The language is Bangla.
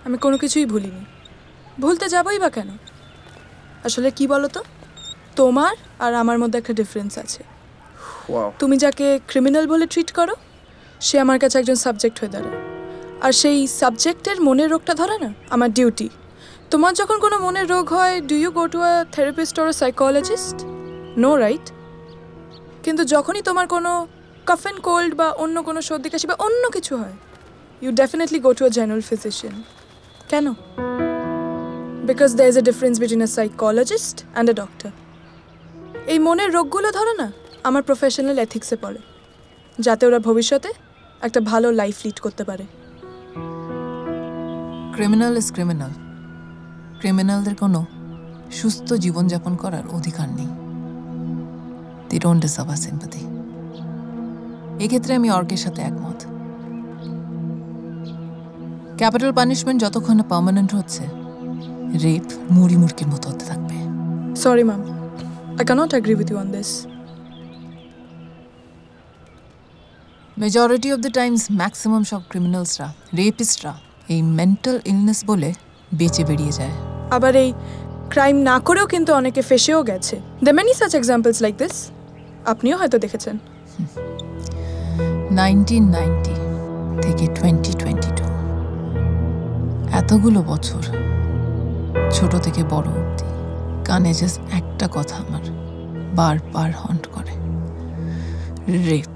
আমি কোনো কিছুই ভুলিনি, ভুলতে যাবই বা কেন? আসলে কি বলো তো, তোমার আর আমার মধ্যে একটা ডিফারেন্স আছে। তুমি যাকে ক্রিমিনাল বলে ট্রিট করো, সে আমার কাছে একজন সাবজেক্ট হয়ে দাঁড়ায়। আর সেই সাবজেক্টের মনের রোগটা ধরা না আমার ডিউটি। তোমার যখন কোনো মনের রোগ হয়, do you go to a therapist or a psychologist? No, right? কিন্তু যখনই তোমার কোনো কাফ অ্যান্ড কোল্ড বা অন্য কোনো সর্দি কাশি বা অন্য কিছু হয়, you definitely go to a general physician. কেন? Because there is a difference between a psychologist and a doctor. এই মনের রোগগুলো ধরো না আমার প্রফেশনাল এথিক্সে পড়ে, যাতে ওরা ভবিষ্যতে একটা ভালো লাইফ লিড করতে পারে। Criminal is criminal. ক্রিমিনালদের কোনো সুস্থ জীবনযাপন করার অধিকার নেই। They don't deserve our sympathy. এক্ষেত্রে আমি অর্কের সাথে একমত। ক্যাপিটাল পানিশমেন্ট যতক্ষণ না পার্মানেন্ট হচ্ছে, রেপ মুড়ি মুড়কির মতো হতে থাকবে। Sorry ma'am, I cannot agree with you on this. Majority of the Times maximum সব ক্রিমিনালসরা, রেপিস্টরা এই মেন্টাল ইলনেস বলে বেঁচে বেরিয়ে যায়। আবার এই ক্রাইম না করেও কিন্তু অনেকে ফেসেও গেছে। There are many such examples like this. আপনিও হয়তো দেখেছেন। 1990 থেকে 2022 এতগুলো বছর, ছোট থেকে বড় অবধি কানে জাস্ট একটা কথা আমার বারবার হন্ট করে, রেপ।